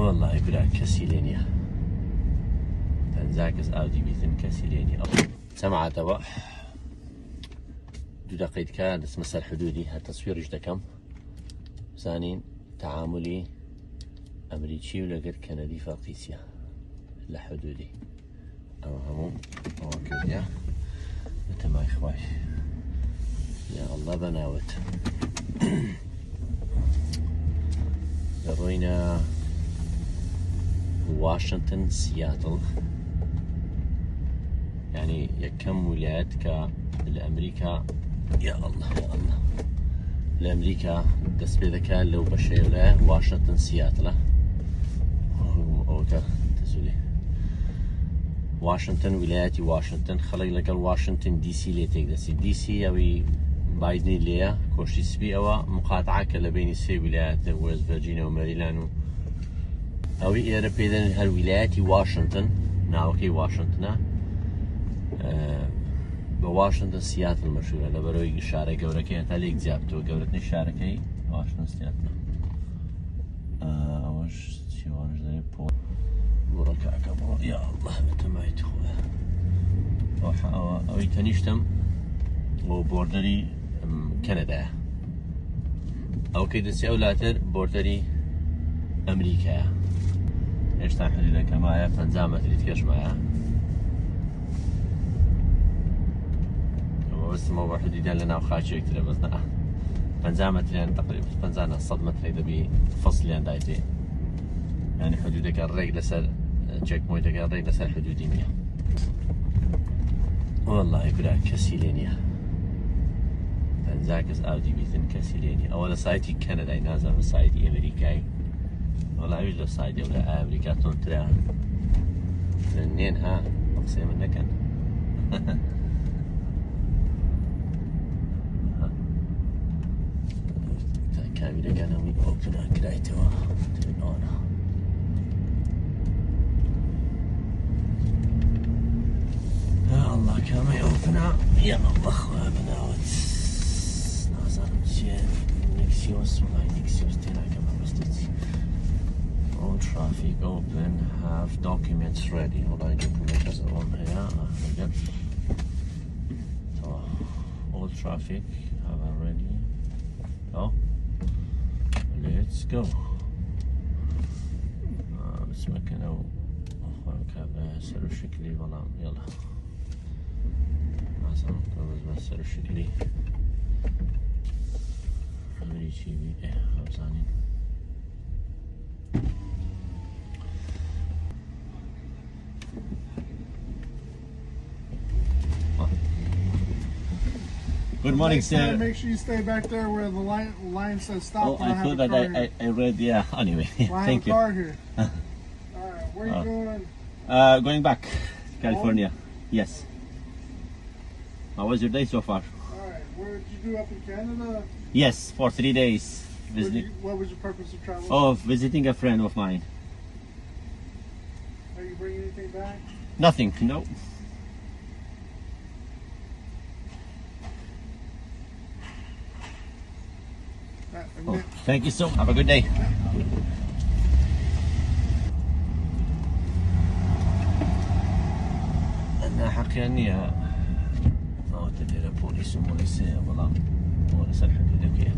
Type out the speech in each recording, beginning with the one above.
والله برا كسي لينيا تنزاكس أودي بيثن كسي لينيا سمع تبع دو دقيقة كان اسم مسار حدودي هالتصوير جدكم ثاني تعاملي أمريكي ولقد كندي فاقيسيا لحدودي أو همو أو كذا متى ما إخوي يا الله بناوت روينا واشنطن سياتل يعني كم ولايات لأمريكا يا الله يا الله لأمريكا دس بذكاء لو بشيء لا واشنطن سياتل أو تزولي واشنطن ولاية واشنطن خلي لك واشنطن دي سي اللي تقدسي دي سي أوي بايدني ليا كوشي سبي أو مقاطعة كلا بين سي ولايات ويست فيرجينيا وماريلاند أوي إيرا بيدن هالولايات واشنطن ناوكي واشنطن بواشنطن سياتل مشهورة لبروي شارع جوركي هتاليك زيابتو جورتني شاركي واشنطن سياتل أوش شو أنا زي بول بركة كبر يا الله متى ما يدخل أوي تنيشتم وبوردري كندا أو كده سيولاتر بوردري أمريكا إيش تعمل لك معايا فنزامة اللي تكش معايا بس موضوع حدودي لنا وخاشي كتير بس نا فنزامة يعني تقريبا فنزانا الصدمة اللي بفصل يعني دايتي يعني حدودك الريق لسر تشيك بوينتك الريق لسر حدودي 100 والله برا كسيلينيا تنزاكس أودي بيثن كسيلينيا أولا سايتي كندا نازل سايتي أمريكاي والله يوجد سايتي ولا أمريكا تونترا اثنين ها أقسم منك كاميرا كانوا أوبنا كرايتوا تنونا يا الله كما يوفنا يا الله أخوة بناوت نازل مشين نيكسيوس ولا نيكسيوس تنا كما بستيتي all traffic open have documents ready والله documents on here so all traffic have ready oh let's go بس مكان أو أخوان سر شكلي والله يلا عشان بس سر شكلي أمريكي بيه خمسانين Good morning, sir. Make sure you stay back there where the line says stop. Oh, I thought that I read, yeah. Anyway, thank you. I have a car here. All right, where are you going? Going back, California. Home? Yes. How was your day so far? All right, where did you do up in Canada? Yes, for 3 days. What was your purpose of traveling? Oh, visiting a friend of mine. Are you bringing anything back? Nothing, no. Oh, thank you so much. Have a good day. أنا حكيني ما تدري بوليس وموليسية ولا موليس الحدود كيا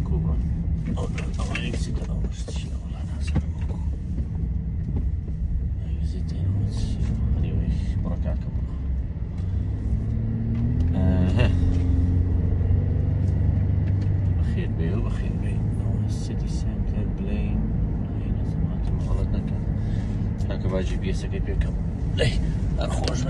كوبا أو يكسيت أو شيء ولا ناس يكسيت أو شيء anyway بركاكم بخير بيه وبخير بيه السيتي سنتر بلين هنا سمعت غلطنا كان هكذا جي بي اس كيف يكمل ليه الخوش